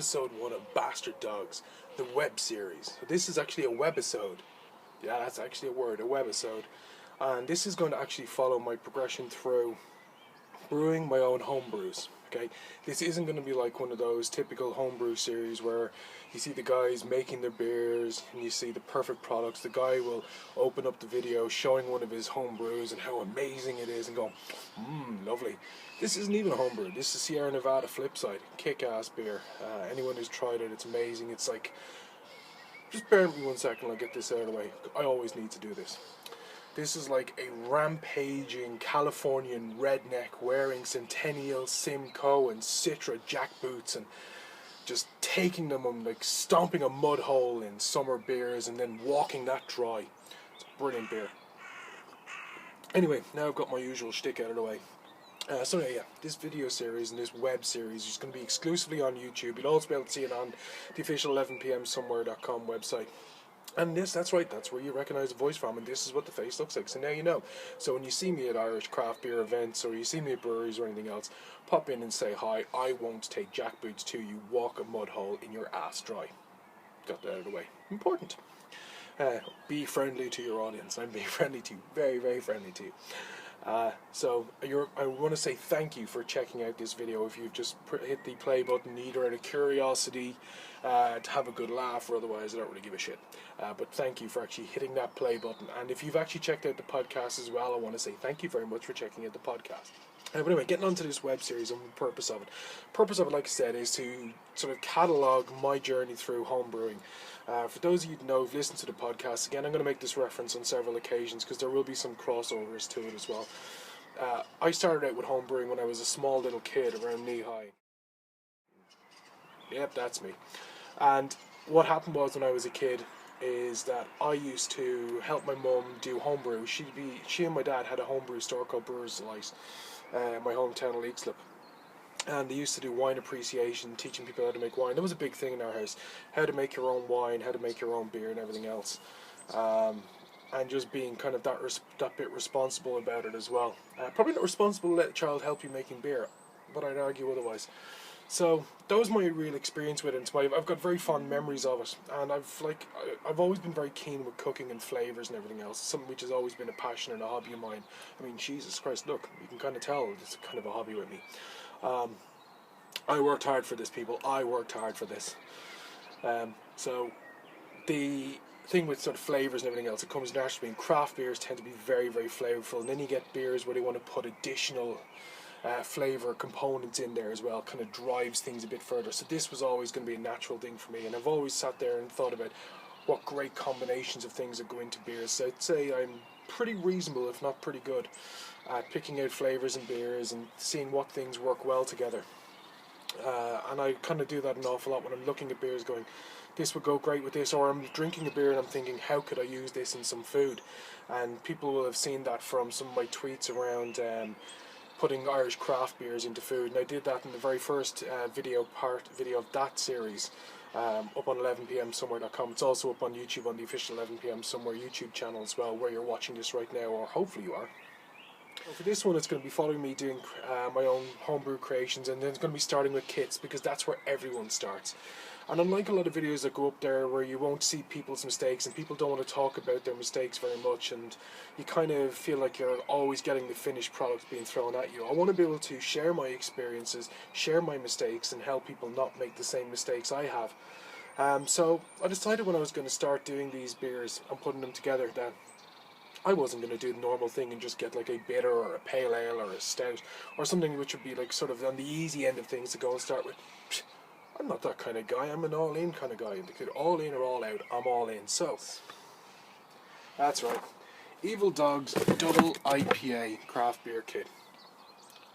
episode 1 of Bastard Dogs, the web series. So this is actually a webisode. Yeah, that's actually a word, a webisode. And this is going to actually follow my progression through brewing my own home brews. Okay, this isn't going to be like one of those typical homebrew series where you see the guys making their beers and you see the perfect products. The guy will open up the video showing one of his home brews and how amazing it is and go, lovely. This isn't even a homebrew. This is Sierra Nevada Flipside, kick-ass beer. Anyone who's tried it, it's amazing. It's like, just bear with me 1 second, I'll get this out of the way. I always need to do this. This is like a rampaging Californian redneck wearing Centennial, Simcoe and Citra jackboots and just taking them and like stomping a mud hole in summer beers and then walking that dry. It's brilliant beer. Anyway, now I've got my usual shtick out of the way. So yeah, this video series and this web series is going to be exclusively on YouTube. You'll also be able to see it on the official 11pmsomewhere.com website. And that's right, that's where you recognise the voice from, and this is what the face looks like, so now you know. So when you see me at Irish craft beer events, or you see me at breweries or anything else, pop in and say hi. I won't take jackboots to you, walk a mud hole in your ass dry. Got that out of the way. Important. Be friendly to your audience. I'm being friendly to you, very, very friendly to you. I want to say thank you for checking out this video. If you've just hit the play button, either out of curiosity, to have a good laugh, or otherwise I don't really give a shit. But thank you for actually hitting that play button. And if you've actually checked out the podcast as well, I want to say thank you very much for checking out the podcast. But anyway, getting on to this web series and the purpose of it. Purpose of it, like I said, is to sort of catalogue my journey through home brewing. For those of you who know, who've listened to the podcast, again, I'm going to make this reference on several occasions because there will be some crossovers to it as well. I started out with home brewing when I was a small little kid, around knee-high. Yep, that's me. And what happened was, when I was a kid, is that I used to help my mum do homebrew. She and my dad had a homebrew store called Brewers Delight, my hometown of Leixlip. And they used to do wine appreciation, teaching people how to make wine. That was a big thing in our house. How to make your own wine, how to make your own beer and everything else. And just being kind of that bit responsible about it as well. Probably not responsible to let a child help you making beer, but I'd argue otherwise. So that was my real experience with it. I've got very fond memories of it, and I've always been very keen with cooking and flavours and everything else. Something which has always been a passion and a hobby of mine. I mean, Jesus Christ, look, you can kind of tell it's kind of a hobby with me. I worked hard for this, people. I worked hard for this. So the thing with sort of flavours and everything else, it comes naturally. And craft beers tend to be very, very flavourful, and then you get beers where they want to put additional flavour components in there as well. Kind of drives things a bit further. So this was always going to be a natural thing for me, and I've always sat there and thought about what great combinations of things that go into beers. So I'd say I'm pretty reasonable, if not pretty good, at picking out flavours in beers and seeing what things work well together. And I kind of do that an awful lot when I'm looking at beers, going, this would go great with this, or I'm drinking a beer and I'm thinking, how could I use this in some food? And people will have seen that from some of my tweets around putting Irish craft beers into food, and I did that in the very first video of that series, up on 11pmsomewhere.com. It's also up on YouTube on the official 11pm Somewhere YouTube channel as well, where you're watching this right now, or hopefully you are. So for this one, it's going to be following me doing my own homebrew creations, and then it's going to be starting with kits, because that's where everyone starts. And unlike a lot of videos that go up there where you won't see people's mistakes and people don't want to talk about their mistakes very much, and you kind of feel like you're always getting the finished product being thrown at you, I want to be able to share my experiences, share my mistakes, and help people not make the same mistakes I have. So I decided when I was going to start doing these beers and putting them together that I wasn't going to do the normal thing and just get like a bitter or a pale ale or a stout or something which would be like sort of on the easy end of things to go and start with. I'm not that kind of guy. I'm an all-in kind of guy. All in or all out, I'm all in. So, that's right. Evil Dogs Double IPA Craft Beer Kit.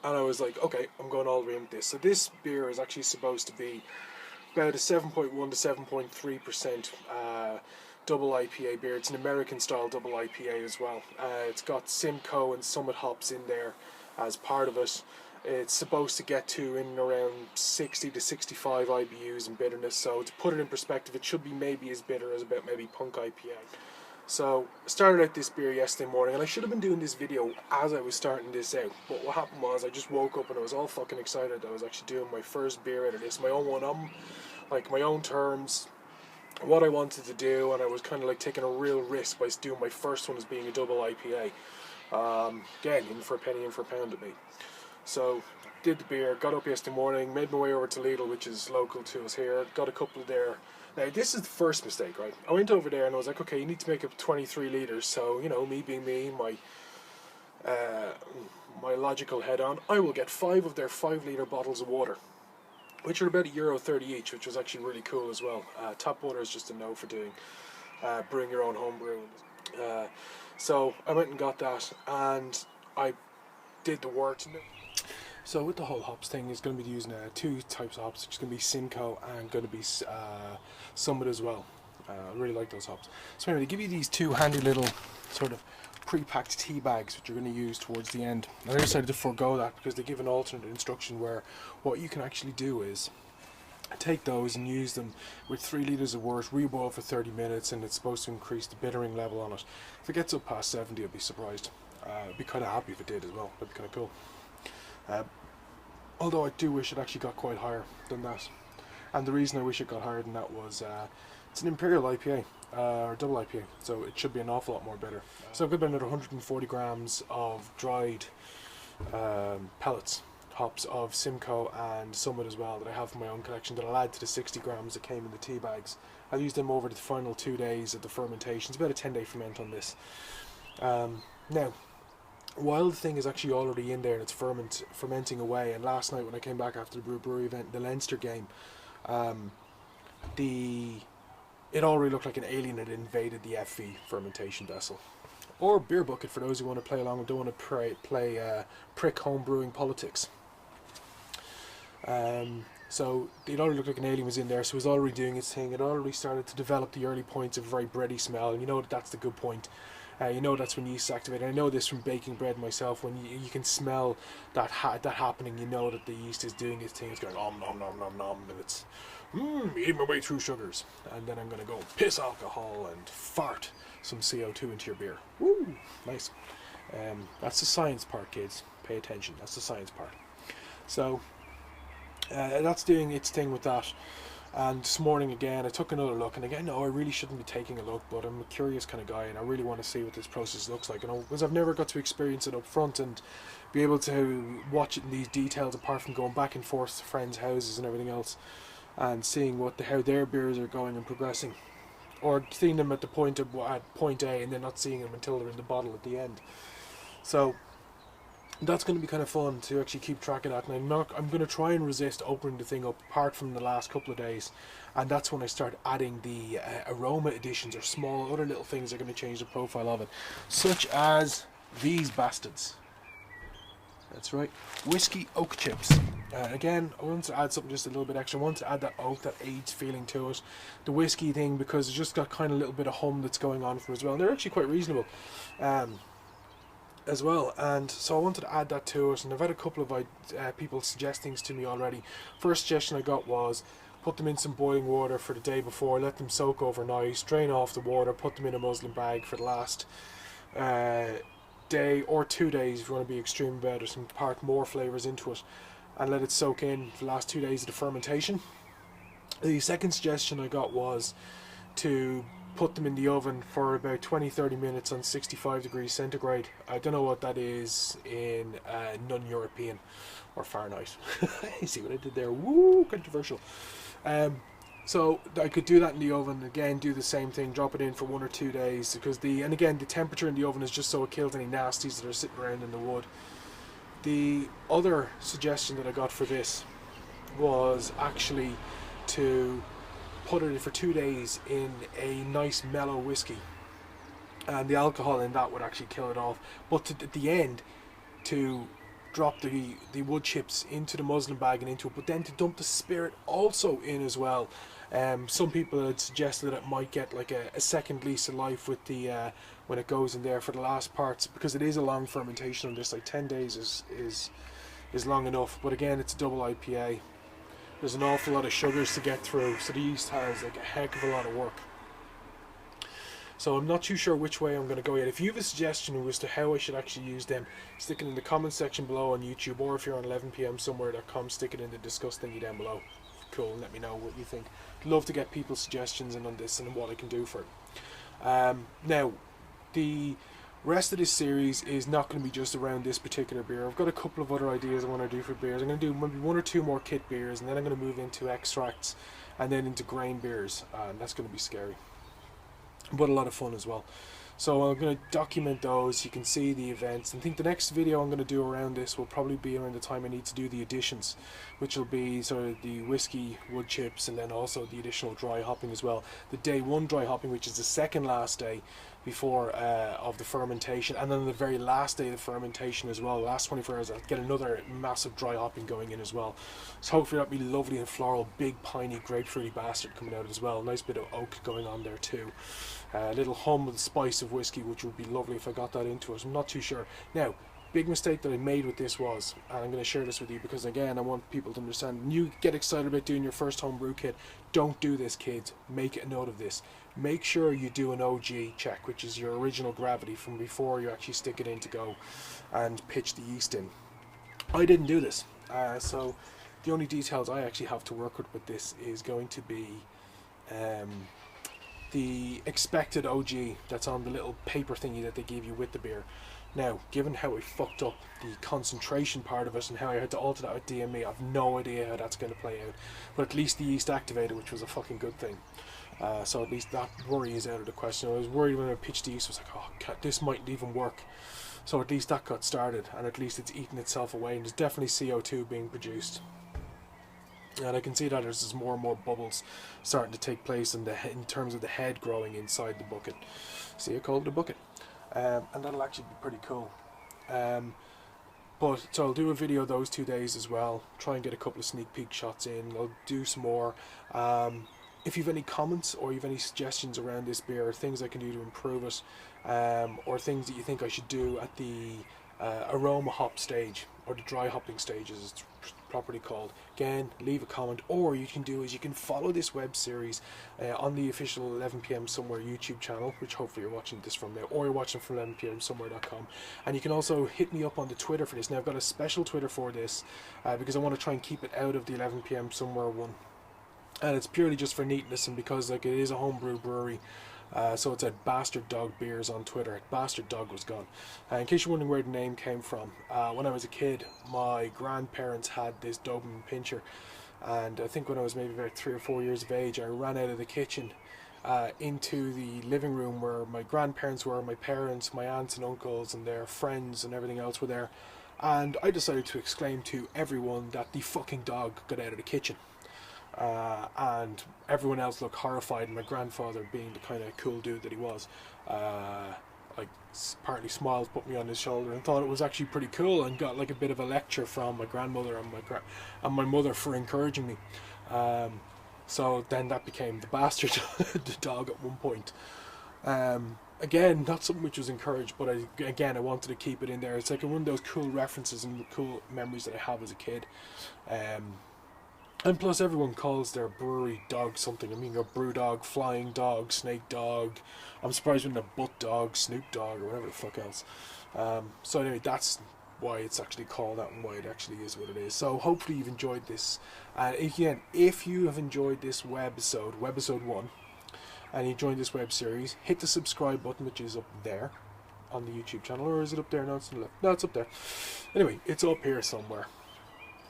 And I was like, okay, I'm going all the way in with this. So this beer is actually supposed to be about a 7.1 to 7.3% double IPA beer. It's an American style double IPA as well. It's got Simcoe and Summit hops in there as part of it. It's supposed to get to in around 60 to 65 IBUs in bitterness, so to put it in perspective, it should be maybe as bitter as about maybe Punk IPA. So I started out this beer yesterday morning, and I should have been doing this video as I was starting this out, but what happened was I just woke up and I was all fucking excited. I was actually doing my first beer out of this, my own one. like my own terms, what I wanted to do, and I was kind of like taking a real risk by doing my first one as being a double IPA. Again, in for a penny, in for a pound at me. So did the beer, got up yesterday morning, made my way over to Lidl, which is local to us here, got a couple there. Now this is the first mistake, right? I went over there and I was like, okay, you need to make up 23 litres, so you know, me being me, my logical head on, I will get 5 of their 5 litre bottles of water, which are about €1.30 each, which was actually really cool as well. Tap water is just a no for doing brewing your own homebrew. So I went and got that, and I did the wort. So with the whole hops thing, is going to be using 2 types of hops, which is going to be Simcoe and going to be Summit as well. I really like those hops. So anyway, they give you these 2 handy little sort of pre-packed tea bags, which you're going to use towards the end. And I decided to forego that because they give an alternate instruction where what you can actually do is take those and use them with 3 litres of wort, reboil for 30 minutes, and it's supposed to increase the bittering level on it. If it gets up past 70, I'd be surprised. I'd be kind of happy if it did as well. That'd be kind of cool. Although I do wish it actually got quite higher than that. And the reason I wish it got higher than that was it's an Imperial IPA, or double IPA, so it should be an awful lot more bitter. So I've got about another 140 grams of dried pellets, hops of Simcoe and Summit as well, that I have from my own collection, that I'll add to the 60 grams that came in the tea bags. I'll use them over the final 2 days of the fermentation. It's about a 10-day ferment on this. Now, while the thing is actually already in there and it's fermenting away, and last night when I came back after the brewery event, the Leinster game, it already looked like an alien had invaded the FV fermentation vessel, or beer bucket for those who want to play along and don't want to play prick home brewing politics. So it already looked like an alien was in there, so it was already doing its thing. It already started to develop the early points of a very bready smell, and you know that's the good point. You know that's when yeast is activated. I know this from baking bread myself. When you can smell that happening, you know that the yeast is doing its thing. It's going nom nom nom nom nom, and it's eating my way through sugars. And then I'm going to go piss alcohol and fart some CO2 into your beer. Woo, nice. That's the science part, kids. Pay attention. That's the science part. So that's doing its thing with that. And this morning again I took another look, and again, no, I really shouldn't be taking a look, but I'm a curious kind of guy and I really want to see what this process looks like, and because I've never got to experience it up front and be able to watch it in these details, apart from going back and forth to friends' houses and everything else and seeing how their beers are going and progressing, or seeing them at point A and then not seeing them until they're in the bottle at the end. So that's going to be kind of fun to actually keep track of that, and I'm going to try and resist opening the thing up apart from the last couple of days, and that's when I start adding the aroma additions or small other little things that are going to change the profile of it, such as these bastards. That's right, whiskey oak chips. Again, I want to add something just a little bit extra. I want to add that oak, that aged feeling to it, the whiskey thing, because it's just got kind of a little bit of hum that's going on from as well, and they're actually quite reasonable as well, and so I wanted to add that to it, and I've had a couple of people suggest things to me already. First suggestion I got was put them in some boiling water for the day before, let them soak overnight, drain off the water, put them in a muslin bag for the last day or 2 days if you want to be extreme about it, and impart more flavours into it, and let it soak in for the last 2 days of the fermentation. The second suggestion I got was to put them in the oven for about 20-30 minutes on 65 degrees centigrade. I don't know what that is in non-European or Fahrenheit. You see what I did there? Woo, controversial. So I could do that in the oven. Again, do the same thing, drop it in for 1 or 2 days, because the temperature in the oven is just so it kills any nasties that are sitting around in the wood. The other suggestion that I got for this was actually to put it for 2 days in a nice mellow whiskey, and the alcohol in that would actually kill it off, but at the end to drop the wood chips into the muslin bag and into it, but then to dump the spirit also in as well. Some people had suggested that it might get like a second lease of life with the when it goes in there for the last parts, because it is a long fermentation on this. Like 10 days is long enough, but again, it's a double IPA. There's an awful lot of sugars to get through, so the yeast has like a heck of a lot of work. So I'm not too sure which way I'm going to go yet. If you have a suggestion as to how I should actually use them, stick it in the comment section below on YouTube, or if you're on 11pmsomewhere.com, stick it in the discuss thingy down below. cool and let me know what you think. Love to get people's suggestions on this and what I can do for it. Now, the rest of this series is not going to be just around this particular beer. I've got a couple of other ideas I want to do for beers. I'm going to do maybe 1 or 2 more kit beers, and then I'm going to move into extracts and then into grain beers, and that's going to be scary, but a lot of fun as well. So I'm going to document those. You can see the events. And I think the next video I'm going to do around this will probably be around the time I need to do the additions, which will be sort of the whiskey, wood chips, and then also the additional dry hopping as well. The day 1 dry hopping, which is the second last day before of the fermentation, and then the very last day of the fermentation as well, the last 24 hours, I'll get another massive dry hopping going in as well. So hopefully that'll be lovely and floral, big piney grapefruity bastard coming out as well. Nice bit of oak going on there too. A little hum of the spice of whiskey, which would be lovely if I got that into it. I'm not too sure. Now, big mistake that I made with this was, and I'm going to share this with you because again I want people to understand, when you get excited about doing your first homebrew kit, don't do this, kids. Make a note of this. Make sure you do an OG check, which is your original gravity from before you actually stick it in to go and pitch the yeast in. I didn't do this, so the only details I actually have to work with this is going to be the expected OG that's on the little paper thingy that they give you with the beer. Now, given how I fucked up the concentration part of it and how I had to alter that with DME, I've no idea how that's going to play out. But at least the yeast activated, which was a fucking good thing. So at least that worry is out of the question. I was worried when I pitched the yeast. I was like, oh, this mightn't even work. So at least that got started, and at least it's eating itself away, and there's definitely CO2 being produced. And I can see that there's more and more bubbles starting to take place in terms of the head growing inside the bucket. See, I called it a bucket. And that'll actually be pretty cool. But so I'll do a video those 2 days as well. Try and get a couple of sneak peek shots in. I'll do some more. If you have any comments or you have any suggestions around this beer, or things I can do to improve it, or things that you think I should do at the aroma hop stage, or the dry hopping stage as it's properly called, again, leave a comment. Or you can do is you can follow this web series on the official 11 PM Somewhere YouTube channel, which hopefully you're watching this from there, or you're watching from 11pmsomewhere.com. And you can also hit me up on the Twitter for this. Now I've got a special Twitter for this because I want to try and keep it out of the 11 PM Somewhere one, and it's purely just for neatness and because like it is a homebrew brewery. So it's at Bastard Dog Beers on Twitter. Bastard Dog was gone. In case you're wondering where the name came from, when I was a kid, my grandparents had this Doberman Pinscher, and I think when I was maybe about 3 or 4 years of age, I ran out of the kitchen into the living room where my grandparents were, my parents, my aunts and uncles and their friends and everything else were there, and I decided to exclaim to everyone that the fucking dog got out of the kitchen. And everyone else looked horrified, and my grandfather, being the kind of cool dude that he was, like partly smiled, put me on his shoulder, and thought it was actually pretty cool, and got like a bit of a lecture from my grandmother and my mother for encouraging me. So then that became the Bastard the dog at one point. Again, not something which was encouraged, but I wanted to keep it in there. It's like one of those cool references and cool memories that I have as a kid. And plus everyone calls their brewery dog something. I mean, your brew dog, flying dog, snake dog. I'm surprised when they're butt dog, snoop dog, or whatever the fuck else. So anyway, that's why it's actually called that and why it actually is what it is. So hopefully you've enjoyed this. Again, if you have enjoyed this webisode 1, and you joined this web series, hit the subscribe button, which is up there on the YouTube channel. Or is it up there? No, it's on the left. No, it's up there. Anyway, it's up here somewhere.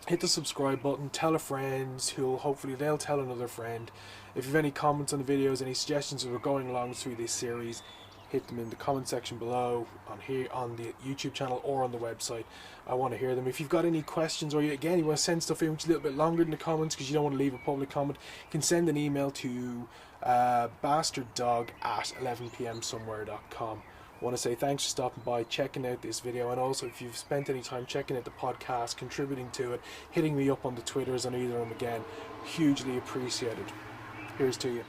Hit the subscribe button, tell a friend who hopefully they'll tell another friend. If you have any comments on the videos, any suggestions as we're going along through this series, hit them in the comment section below on here on the YouTube channel or on the website. I want to hear them. If you've got any questions, or you want to send stuff in which is a little bit longer than the comments because you don't want to leave a public comment, you can send an email to bastarddog@11pmsomewhere.com. I want to say thanks for stopping by, checking out this video, and also if you've spent any time checking out the podcast, contributing to it, hitting me up on the Twitters on either of them again, hugely appreciated. Here's to you.